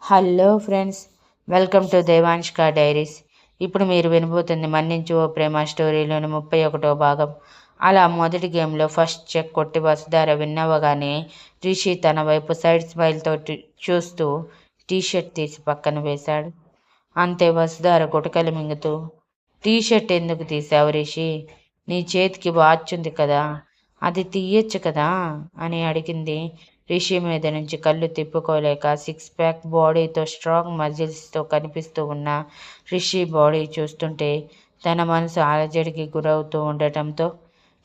Hello friends, welcome to Devanshka diaries. ఇప్పుడు మీరు వినబోతుంది మన్నించు ఓ ప్రేమ స్టోరీలోని 31వ భాగం. అలా మొదటి గేమ్లో ఫస్ట్ చెక్ కొట్టి వసుధార విన్నవగానే రిషి తన వైపు సైడ్ స్మైల్తో చూస్తూ టీషర్ట్ తీసి పక్కన వేశాడు. అంతే వసుధార గుటకలు మింగుతూ, టీషర్ట్ ఎందుకు తీసావు రిషి? నీ చేతికి వాచ్ ఉంది కదా, అది తీయచ్చు కదా అని అడిగింది. రిషి మీద నుంచి కళ్ళు తిప్పుకోలేక సిక్స్ ప్యాక్ బాడీతో స్ట్రాంగ్ మజిల్స్తో కనిపిస్తూ ఉన్న రిషి బాడీ చూస్తుంటే తన మనసు అలజడికి గురవుతూ ఉండటంతో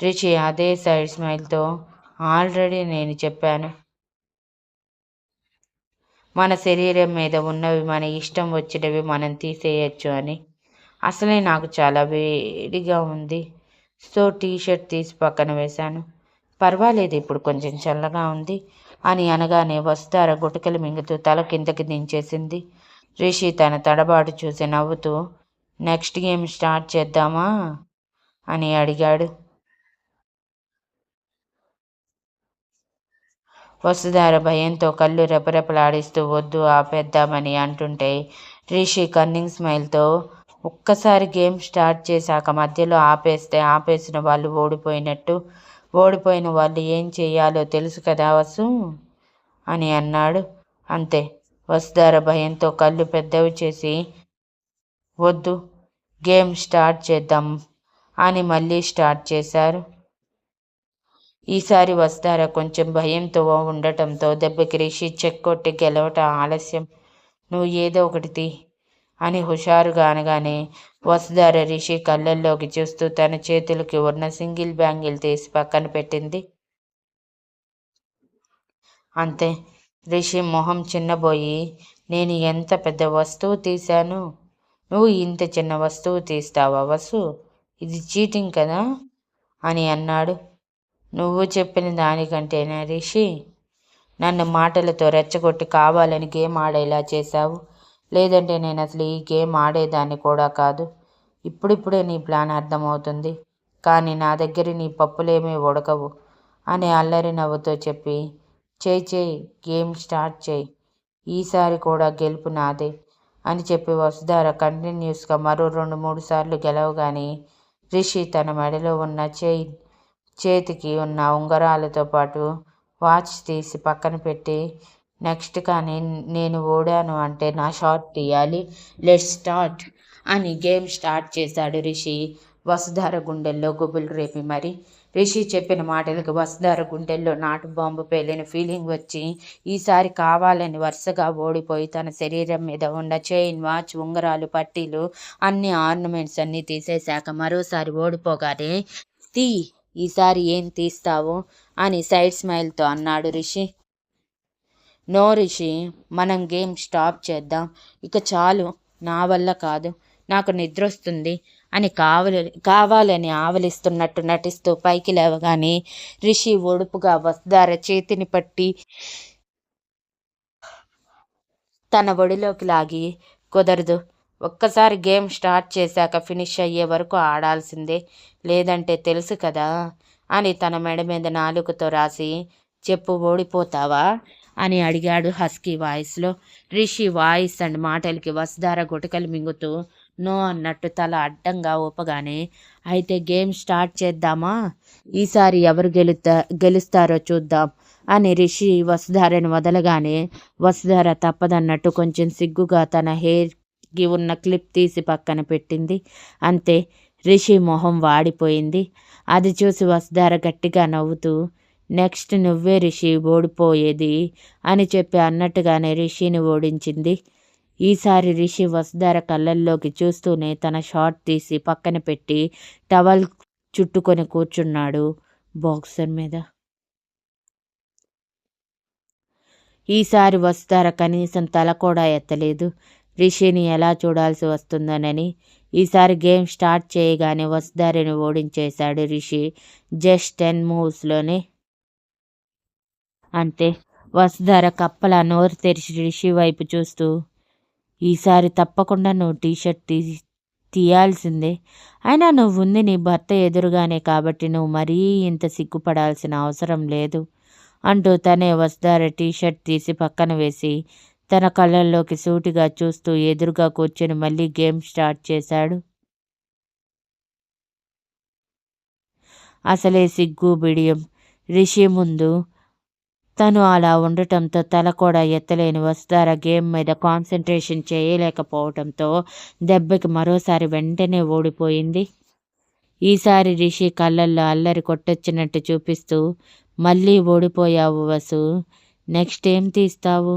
రిషి అదే సైడ్ స్మైల్తో, ఆల్రెడీ నేను చెప్పాను, మన శరీరం మీద ఉన్నవి మన ఇష్టం వచ్చినవి మనం తీసేయచ్చు అని. అసలే నాకు చాలా వేడిగా ఉంది, సో టీషర్ట్ తీసి పక్కన వేశాను. పర్వాలేదు, ఇప్పుడు కొంచెం చల్లగా ఉంది అని అనగానే వస్తార గుటకలు మింగుతూ తల కిందకి దించేసింది. రిషి తన తడబాటు చూసి నవ్వుతూ, నెక్స్ట్ గేమ్ స్టార్ట్ చేద్దామా అని అడిగాడు. వసుధార భయంతో కళ్ళు రెపరెపలాడిస్తూ వద్దు ఆపేద్దామని అంటుంటే రిషి కన్నింగ్ స్మైల్తో, ఒక్కసారి గేమ్ స్టార్ట్ చేశాక మధ్యలో ఆపేస్తే ఆపేసిన వాళ్ళు ఓడిపోయినట్టు, ఓడిపోయిన వాళ్ళు ఏం చేయాలో తెలుసు కదా వసు అని అన్నాడు. అంతే. వసుధార భయంతో కళ్ళు పెద్దవి చేసి, వద్దు, గేమ్ స్టార్ట్ చేద్దాం అని మళ్ళీ స్టార్ట్ చేశారు. ఈసారి వస్తారా కొంచెం భయంతో ఉండటంతో దెబ్బకి రిషి చెక్ కొట్టి గెలవటం ఆలస్యం, నువ్వు ఏదో ఒకటి తీ అని హుషారుగా అనగానే వసుధార రిషి కళ్ళల్లోకి చూస్తూ తన చేతులకి ఉన్న సింగిల్ బ్యాంగిల్ తీసి పక్కన పెట్టింది. అంతే. రిషి మొహం చిన్నబోయి, నేను ఎంత పెద్ద వస్తువు తీశాను, నువ్వు ఇంత చిన్న వస్తువు తీస్తావా వసు? ఇది చీటింగ్ కదా అని అన్నాడు. నువ్వు చెప్పిన దానికంటేనా రిషి నన్ను మాటలతో రెచ్చగొట్టి కావాలని గేమ్ ఆడేలా చేశావు? లేదంటే నేను అసలు ఈ గేమ్ ఆడేదాన్ని కూడా కాదు. ఇప్పుడిప్పుడే నీ ప్లాన్ అర్థమవుతుంది, కానీ నా దగ్గర నీ పప్పులేమీ ఉడకవు అని అల్లరి నవ్వుతో చెప్పి, చేయి గేమ్ స్టార్ట్ చేయి, ఈసారి కూడా గెలుపు నాదే అని చెప్పి వసుధార కంటిన్యూస్గా మరో 2-3 సార్లు గెలవగానే రిషి తన మెడలో ఉన్న చేతికి ఉన్న ఉంగరాలతో పాటు వాచ్ తీసి పక్కన పెట్టి, నెక్స్ట్ కానీ నేను ఓడాను అంటే నా షాట్ తీయాలి, లెట్స్ స్టార్ట్ అని గేమ్ స్టార్ట్ చేశాడు రిషి. వసుధార గుండెల్లో గుబులు రేపి మరి. రిషి చెప్పిన మాటలకు వసుధార గుండెల్లో నాటు బాంబు పేలిన ఫీలింగ్ వచ్చి ఈసారి కావాలని వరుసగా ఓడిపోయి తన శరీరం మీద ఉన్న చైన్, వాచ్, ఉంగరాలు, పట్టీలు అన్ని ఆర్నమెంట్స్ అన్నీ తీసేశాక మరోసారి ఓడిపోగానే, తీ, ఈసారి ఏం తీస్తావు అని సైడ్ స్మైల్తో అన్నాడు రిషి. నో రిషి, మనం గేమ్ స్టాప్ చేద్దాం, ఇక చాలు, నా వల్ల కాదు, నాకు నిద్రొస్తుంది అని కావాలని ఆవలిస్తున్నట్టు నటిస్తూ పైకి లేవగానే రిషి ఒడుపుగా వసుధార చేతిని పట్టి తన ఒడిలోకి లాగి, కుదరదు, ఒక్కసారి గేమ్ స్టార్ట్ చేశాక ఫినిష్ అయ్యే వరకు ఆడాల్సిందే, లేదంటే తెలుసు కదా అని తన మెడ మీద నాలుకతో రాసి, చెప్పు ఓడిపోతావా అని అడిగాడు హస్కీ వాయిస్లో. రిషి వాయిస్ అండ్ మాటలకి వసుధార గుటకలు మింగుతూ నో అన్నట్టు తల అడ్డంగా ఊపగానే, అయితే గేమ్ స్టార్ట్ చేద్దామా, ఈసారి ఎవరు గెలుస్తారో చూద్దాం అని రిషి వసుధారని వదలగానే వసుధార తప్పదన్నట్టు కొంచెం సిగ్గుగా తన హెయిర్కి ఉన్న క్లిప్ తీసి పక్కన పెట్టింది. అంతే. రిషి మొహం వాడిపోయింది. అది చూసి వసుధార గట్టిగా నవ్వుతూ, నెక్స్ట్ నువ్వే రిషి ఓడిపోయేది అని చెప్పి అన్నట్టుగానే రిషిని ఓడించింది. ఈసారి రిషి వసుధార కళ్ళల్లోకి చూస్తూనే తన షాట్ తీసి పక్కన పెట్టి టవల్ చుట్టుకొని కూర్చున్నాడు బాక్సర్ మీద. ఈసారి వసుధార కనీసం తల కూడా ఎత్తలేదు, రిషిని ఎలా చూడాల్సి వస్తుందోనని. ఈసారి గేమ్ స్టార్ట్ చేయగానే వసుధారని ఓడించేశాడు రిషి జస్ట్ 10 మూవ్స్లోనే. అంతే. వసుధార కప్పలా నోరు తెరిచి రిషి వైపు చూస్తూ, ఈసారి తప్పకుండా నువ్వు టీషర్ట్ తీయాల్సిందే, అయినా నువ్వు ఉంది నీ భర్త ఎదురుగానే కాబట్టి నువ్వు మరీ ఇంత సిగ్గుపడాల్సిన అవసరం లేదు అంటూ తనే వసుధార టీషర్ట్ తీసి పక్కన వేసి తన కళ్ళల్లోకి సూటిగా చూస్తూ ఎదురుగా కూర్చొని మళ్ళీ గేమ్ స్టార్ట్ చేశాడు. అసలే సిగ్గు బిడియం రిషి ముందు తను అలా ఉండటంతో తల కూడా ఎత్తలేని వసుధార గేమ్ మీద కాన్సంట్రేషన్ చేయలేకపోవటంతో దెబ్బకి మరోసారి వెంటనే ఓడిపోయింది. ఈసారి రిషి కళ్ళల్లో అల్లరి కొట్టొచ్చినట్టు చూపిస్తూ, మళ్ళీ ఓడిపోయావు వసు, నెక్స్ట్ ఏం తీస్తావు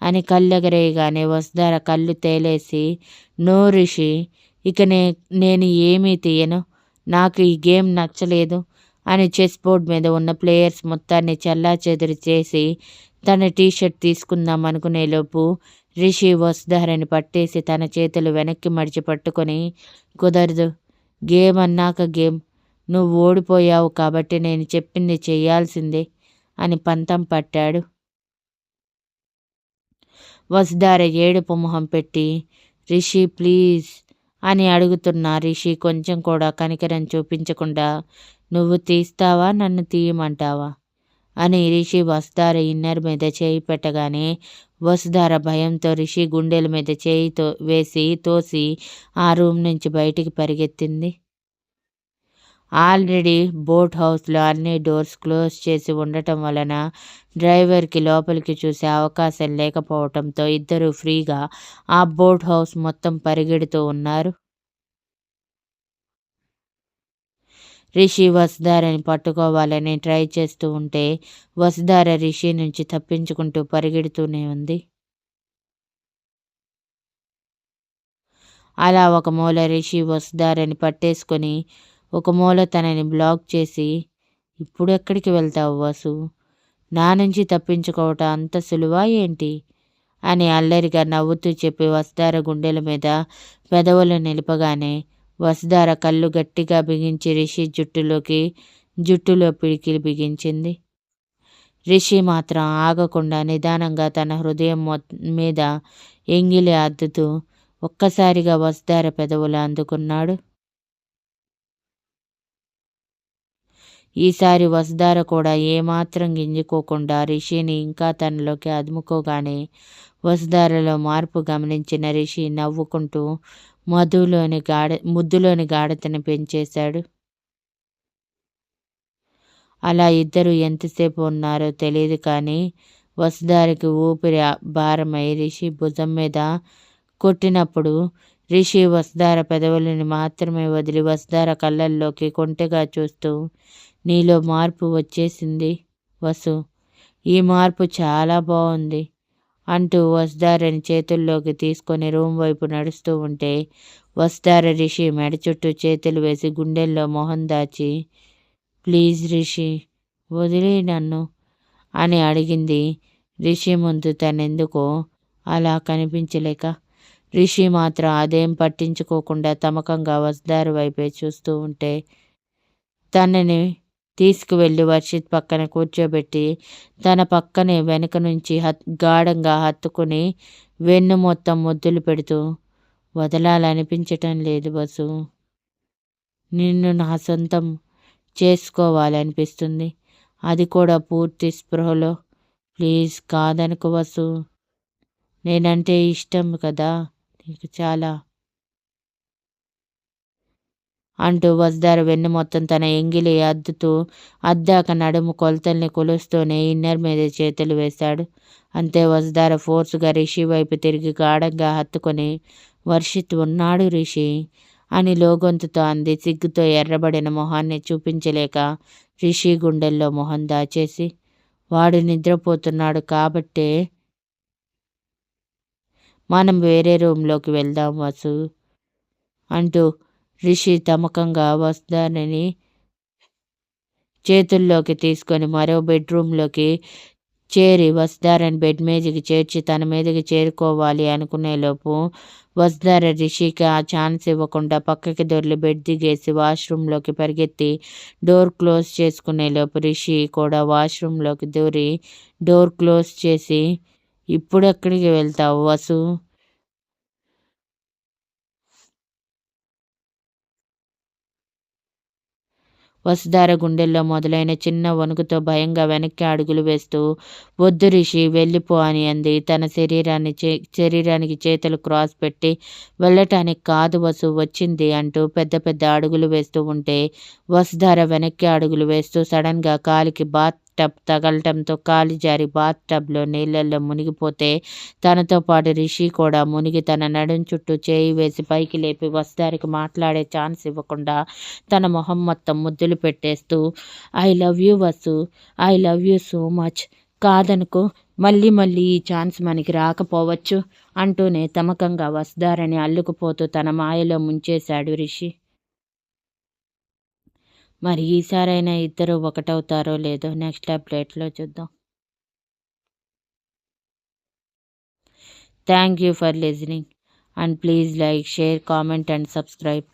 అని కళ్ళెగరేయగానే వసుధార కళ్ళు తేలేసి, నో రిషి, ఇక నేను ఏమీ తీయను, నాకు ఈ గేమ్ నచ్చలేదు అని చెస్ బోర్డ్ మీద ఉన్న ప్లేయర్స్ మొత్తాన్ని చెల్లాచెదురు చేసి తన టీషర్ట్ తీసుకుందాం అనుకునేలోపు రిషి వసుధారని పట్టేసి తన చేతులు వెనక్కి మడిచి పట్టుకొని, కుదరదు, గేమ్ అన్నాక గేమ్, నువ్వు ఓడిపోయావు కాబట్టి నేను చెప్పింది చెయ్యాల్సిందే అని పంతం పట్టాడు. వసుధార ఏడుపు మొహం పెట్టి, రిషి ప్లీజ్ అని అడుగుతున్న రిషి కొంచెం కూడా కనికరం చూపించకుండా, నువ్వు తీస్తావా నన్ను తీయమంటావా అని రిషి వసుధార ఇన్నర్ మీద చేయి పెట్టగానే వసుధార భయంతో రిషి గుండెల మీద చేయితో వేసి తోసి ఆ రూమ్ నుంచి బయటికి పరిగెత్తింది. ఆల్రెడీ బోట్ హౌస్లో అన్ని డోర్స్ క్లోజ్ చేసి ఉండటం వలన డ్రైవర్కి లోపలికి చూసే అవకాశం లేకపోవటంతో ఇద్దరూ ఫ్రీగా ఆ బోట్ హౌస్ మొత్తం పరిగెడుతూ ఉన్నారు. రిషి వసుధారని పట్టుకోవాలని ట్రై చేస్తూ ఉంటే వసుధార రిషి నుంచి తప్పించుకుంటూ పరిగెడుతూనే ఉంది. అలా ఒక మూల రిషి వసుధారని పట్టేసుకొని ఒక మూల తనని బ్లాక్ చేసి, ఇప్పుడు ఎక్కడికి వెళ్తావు వసు, నా నుంచి తప్పించుకోవటం అంత సులువా ఏంటి అని అల్లరిగా నవ్వుతూ చెప్పి వసుధార గుండెల మీద పెదవులు నిలపగానే వసుధార కళ్ళు గట్టిగా బిగించి రిషి జుట్టులో పిడికిలి బిగించింది. రిషి మాత్రం ఆగకుండా నిదానంగా తన హృదయం మీద ఎంగిలి అద్దుతూ ఒక్కసారిగా వసుధార పెదవులు అందుకున్నాడు. ఈసారి వసుధార కూడా ఏమాత్రం గింజుకోకుండా రిషిని ఇంకా తనలోకి అదుముకోగానే వసుధారలో మార్పు గమనించిన రిషి నవ్వుకుంటూ ముద్దులోని గాఢతని పెంచేశాడు. అలా ఇద్దరు ఎంతసేపు ఉన్నారో తెలియదు కానీ వసుధారకి ఊపిరి భారమై రిషి భుజం మీద కొట్టినప్పుడు రిషి వసుధార పెదవులని మాత్రమే వదిలి వసుధార కళ్ళల్లోకి కొంటెగా చూస్తూ, నీలో మార్పు వచ్చేసింది వసు, ఈ మార్పు చాలా బాగుంది అంటూ వసుధారని చేతుల్లోకి తీసుకొని రూమ్ వైపు నడుస్తూ ఉంటే వసుధార రిషి మెడ చుట్టూ చేతులు వేసి గుండెల్లో మొహం దాచి, ప్లీజ్ రిషి వదిలే నన్ను అని అడిగింది. రిషి ముందు తనెందుకో అలా కనిపించలేక రిషి మాత్రం అదేం పట్టించుకోకుండా తమకంగా వసుధార వైపే చూస్తూ ఉంటే తనని తీసుకువెళ్ళి వర్షిత్ పక్కన కూర్చోబెట్టి తన పక్కనే వెనుక నుంచి గాఢంగా హత్తుకుని వెన్ను మొత్తం ముద్దులు పెడుతూ, వదలాలనిపించటం లేదు వసు, నిన్ను నా సొంతం చేసుకోవాలనిపిస్తుంది, అది కూడా పూర్తి స్పృహలో, ప్లీజ్ కాదనుకు వసు, నేనంటే ఇష్టం కదా నీకు చాలా అంటూ వసుధార వెన్ను మొత్తం తన ఎంగిలి అద్దాక నడుము కొలతల్ని కొలుస్తూనే ఇన్నర్ మీద చేతులు వేశాడు. అంతే వసుధార ఫోర్స్గా రిషి వైపు తిరిగి గాఢంగా హత్తుకొని, వర్షిత్ ఉన్నాడు రిషి అని లోగొంతుతో అంది సిగ్గుతో ఎర్రబడిన మొహాన్ని చూపించలేక రిషి గుండెల్లో మొహం దాచేసి. వాడు నిద్రపోతున్నాడు కాబట్టే మనం వేరే రూమ్లోకి వెళ్దాం వసు అంటూ రిషి తమకంగా వసుధారని చేతుల్లోకి తీసుకొని మరో బెడ్రూమ్లోకి చేరి వసుధారని బెడ్ మీదకి చేర్చి తన మీదకి చేరుకోవాలి అనుకునేలోపు వసుధార రిషికి ఆ ఛాన్స్ ఇవ్వకుండా పక్కకి దొర్లి బెడ్ దిగేసి వాష్రూమ్లోకి పరిగెత్తి డోర్ క్లోజ్ చేసుకునేలోపు రిషి కూడా వాష్రూమ్లోకి దూరి డోర్ క్లోజ్ చేసి, ఇప్పుడు ఎక్కడికి వెళ్తావు వసు వసుధార గుండెల్లో మొదలైన చిన్న వణుకుతో భయంగా వెనక్కి అడుగులు వేస్తూ, వద్దు రిషి వెళ్ళిపో అని అంది. తన శరీరానికి చేతులు క్రాస్ పెట్టి, వెళ్ళటానికి కాదు వసు వచ్చింది అంటూ పెద్ద పెద్ద అడుగులు వేస్తూ ఉంటే, వసుధార వెనక్కి అడుగులు వేస్తూ సడన్గా కాలికి బాత్ టబ్ తగలటంతో కాలి జారి బాత్ టబ్లో నీళ్ళల్లో మునిగిపోతే, తనతో పాటు రిషి కూడా మునిగి తన నడుం చుట్టూ చేయి వేసి పైకి లేపి వసుధారికి మాట్లాడే ఛాన్స్ ఇవ్వకుండా తన మొహం మొత్తం ముద్దులు పెట్టేస్తూ, I love you Vasu, I love you so much, కాదనుకో, మళ్ళీ మళ్ళీ ఈ ఛాన్స్ మనకి రాకపోవచ్చు అంటూనే తమకంగా వసుధారని అల్లుకుపోతూ తన మాయలో ముంచేశాడు రిషి. మరి ఈసారైనా ఇద్దరు ఒకటవుతారో లేదో నెక్స్ట్ అప్డేట్లో చూద్దాం. Thank you for listening and please like, share, comment and subscribe.